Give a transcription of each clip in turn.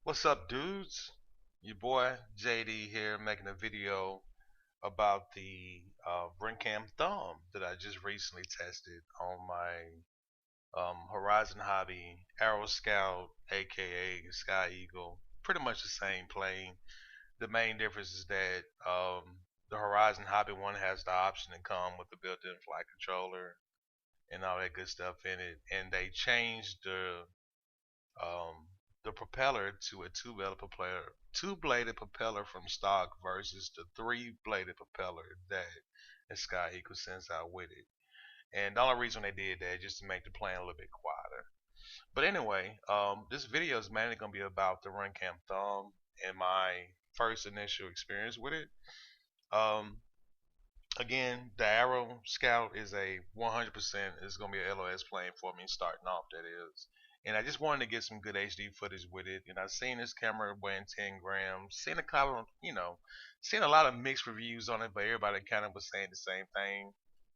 What's up, dudes? Your boy JD here, making a video about the Runcam thumb that I just recently tested on my Horizon Hobby Aeroscout, aka Sky Eagle. Pretty much the same plane. The main difference is that the Horizon Hobby one has the option to come with the built-in flight controller and all that good stuff in it, and they changed um, the propeller to a two-bladed propeller from stock versus the three-bladed propeller that the Sky Eagle sends out with it. And the only reason they did that is just to make the plane a little bit quieter. But anyway, this video is mainly going to be about the Runcam thumb and my first initial experience with it. Um, Again, the Aero Scout is a 100% is going to be a LOS plane for me starting off, that is. And I just wanted to get some good HD footage with it. And I've seen this camera weighing 10 grams. Seen a couple, seen a lot of mixed reviews on it, but everybody kind of was saying the same thing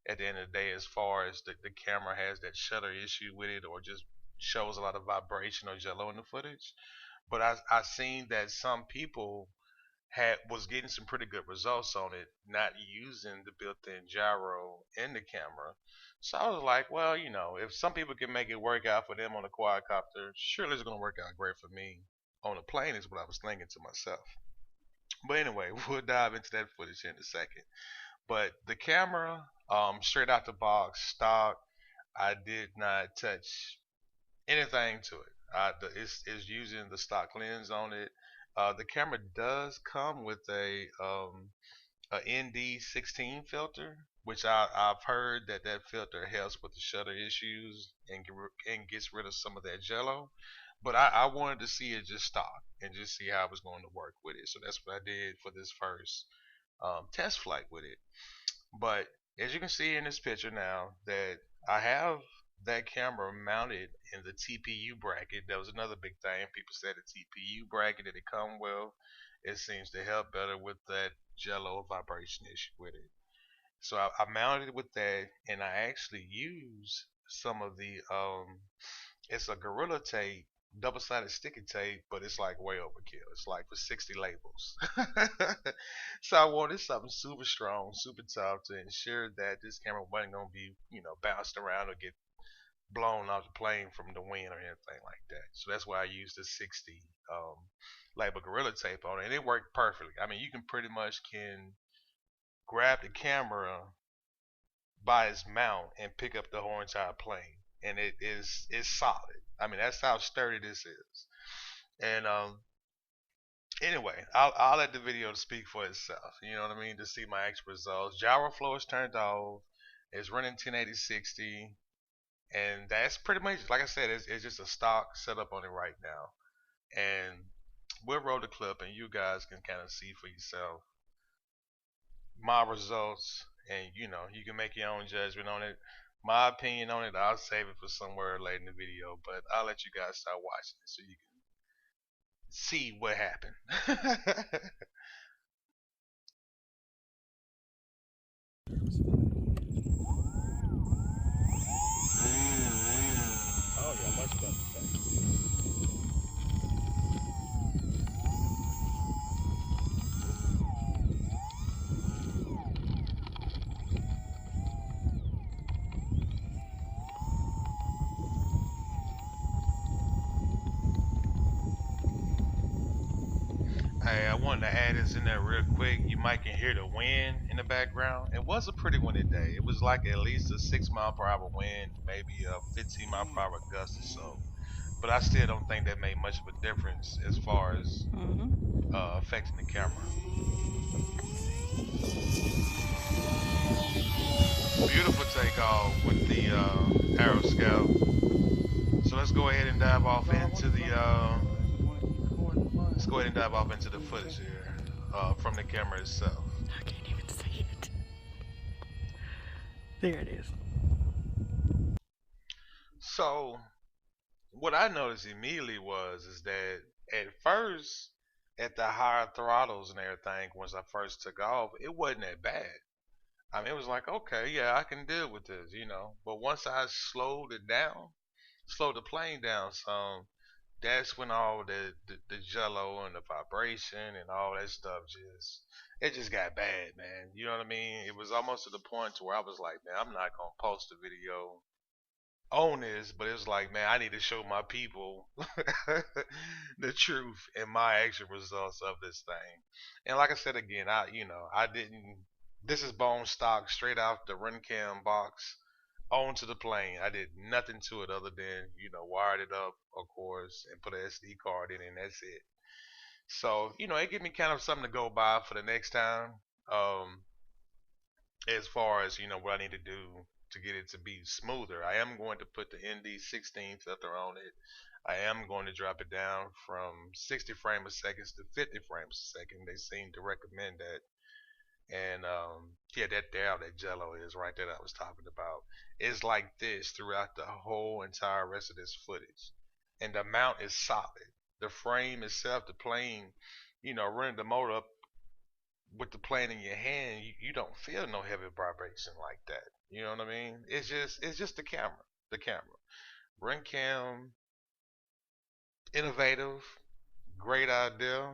at the end of the day, as far as the camera has that shutter issue with it, or just shows a lot of vibration or jello in the footage. But I seen that some people was getting some pretty good results on it, not using the built-in gyro in the camera. So I was like, well, if some people can make it work out for them on a quadcopter, surely it's gonna work out great for me on a plane, is what I was thinking to myself. But anyway, we'll dive into that footage in a second. But the camera, straight out the box, stock, I did not touch anything to it. It's using the stock lens on it. The camera does come with a ND16 filter, which I've heard that filter helps with the shutter issues and gets rid of some of that jello. But I wanted to see it just stock and just see how it was going to work with it. So that's what I did for this first test flight with it. But as you can see in this picture now, that I have that camera mounted in the TPU bracket. That was another big thing. People said the TPU bracket that it come with, it seems to help better with that jello vibration issue with it. So I mounted it with that, and I actually use some of the it's a Gorilla Tape, double-sided sticky tape, but it's like way overkill. It's like for 60 labels. So I wanted something super strong, super tough to ensure that this camera wasn't gonna be, bounced around or get blown off the plane from the wind or anything like that. So that's why I used the 60 label Gorilla Tape on it, and it worked perfectly. I mean, you can pretty much can grab the camera by its mount and pick up the whole entire plane, and it's solid. I mean, that's how sturdy this is. And anyway, I'll let the video speak for itself. You know what I mean? To see my actual results. Gyro flow is turned off. It's running 1080/60, and that's pretty much, like I said, it's just a stock setup on it right now. And we'll roll the clip, and you guys can kind of see for yourself my results, and you can make your own judgment on it. My opinion on it, I'll save it for somewhere later in the video, but I'll let you guys start watching it so you can see what happened. Oh yeah, much better. Hey, I wanted to add this in there real quick. You might can hear the wind in the background. It was a pretty windy day. It was like at least a 6 mile per hour wind, maybe a 15 mile per hour gust or so. But I still don't think that made much of a difference as far as affecting the camera. Beautiful takeoff with the Aeroscout. So let's go ahead and dive off into the footage here from the camera itself. I can't even see it. There it is. So what I noticed immediately is that at first, at the higher throttles and everything, once I first took off, it wasn't that bad. I mean, it was like, okay, yeah, I can deal with this. But once I slowed the plane down some, that's when all the jello and the vibration and all that stuff just it just got bad, man. You know what I mean? It was almost to the point to where I was like, man, I'm not gonna post a video on this, but it's like, man, I need to show my people the truth and my actual results of this thing. And like I said again, I didn't. This is bone stock, straight out the Runcam box onto the plane. I did nothing to it other than wired it up, of course, and put an SD card in, and that's it. So it gave me kind of something to go by for the next time. Um, as far as what I need to do to get it to be smoother. I am going to put the ND16 filter on it. I am going to drop it down from 60 frames a second to 50 frames a second. They seem to recommend that. And yeah, that jello is right there that I was talking about. It's like this throughout the whole entire rest of this footage. And the mount is solid. The frame itself, the plane, running the motor up with the plane in your hand, you don't feel no heavy vibration like that. You know what I mean? It's just the camera. The camera. Runcam, innovative, great idea.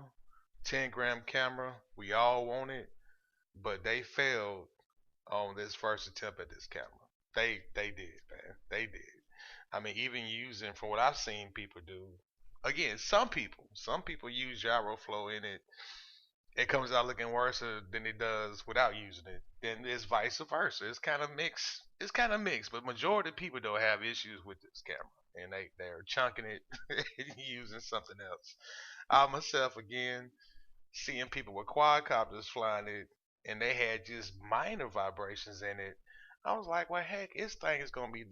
10-gram camera. We all want it, but they failed on this first attempt at this camera. They did, man. They did. I mean, even using from what I've seen people do. Again, some people use gyro flow in it, it comes out looking worse than it does without using it. Then it's vice versa. It's kind of mixed. It's kind of mixed, but majority of people don't have issues with this camera, and they're chunking it and using something else. I myself again seeing people with quadcopters flying it, and they had just minor vibrations in it. I was like, well, heck, this thing is gonna be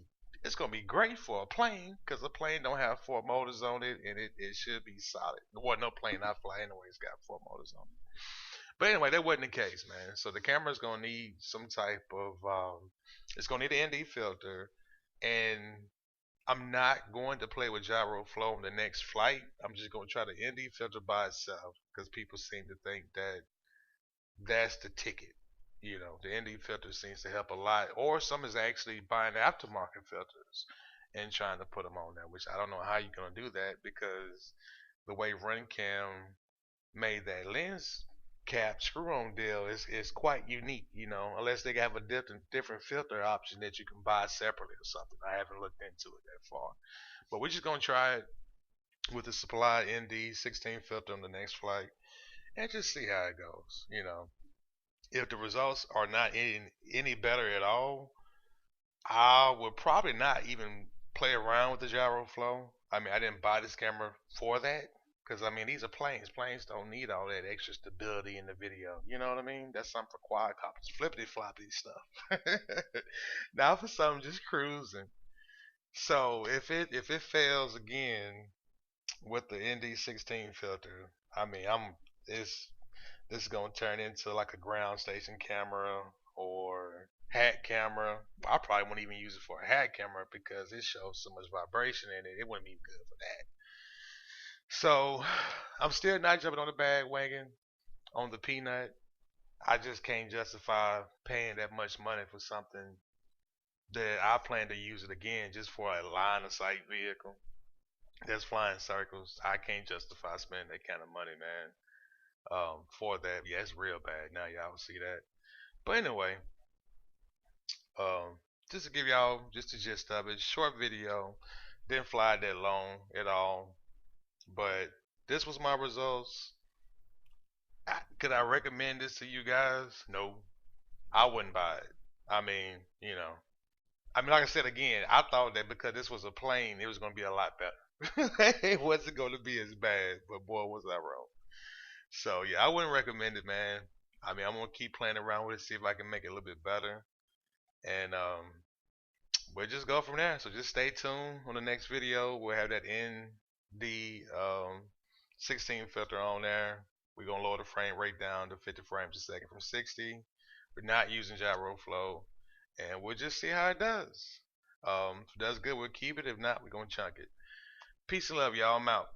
it's gonna be great for a plane because a plane don't have four motors on it, and it should be solid. Well, no plane I fly anyways got four motors on it. But anyway, that wasn't the case, man. So the camera's gonna need some type of it's gonna need an ND filter, and I'm not going to play with gyro flow on the next flight. I'm just gonna try the ND filter by itself because people seem to think that that's the ticket. The ND filter seems to help a lot, or some is actually buying aftermarket filters and trying to put them on there, which I don't know how you're gonna do that because the way Runcam made that lens cap screw on deal is quite unique, unless they have a different filter option that you can buy separately or something. I haven't looked into it that far. But we're just gonna try it with the supplied ND16 filter on the next flight and just see how it goes. If the results are not any better at all, I would probably not even play around with the gyro flow. I mean, I didn't buy this camera for that. Because, I mean, these are planes. Planes don't need all that extra stability in the video. You know what I mean? That's something for quadcopters, flippity floppity stuff. Now for something just cruising. So if it fails again with the ND16 filter, I mean, this is gonna turn into like a ground station camera or hat camera. I probably wouldn't even use it for a hat camera because it shows so much vibration in it. It wouldn't be good for that. So I'm still not jumping on the bandwagon on the peanut. I just can't justify paying that much money for something that I plan to use it again just for a line of sight vehicle that's flying circles. I can't justify spending that kind of money, man. For that, yeah, it's real bad. Now y'all will see that. But anyway, just to give y'all just the gist of it, short video, didn't fly that long at all, but this was my results. Could I recommend this to you guys? No, I wouldn't buy it. I mean, like I said again, I thought that because this was a plane, it was going to be a lot better. It wasn't going to be as bad, but boy, was I wrong. So yeah, I wouldn't recommend it, man. I mean, I'm gonna keep playing around with it, see if I can make it a little bit better, and we'll just go from there. So just stay tuned on the next video. We'll have that ND 16 filter on there. We're gonna lower the frame rate down to 50 frames a second from 60. We're not using gyro flow, and we'll just see how it does. If it does good, we'll keep it. If not, we're gonna chunk it. Peace and love, y'all. I'm out.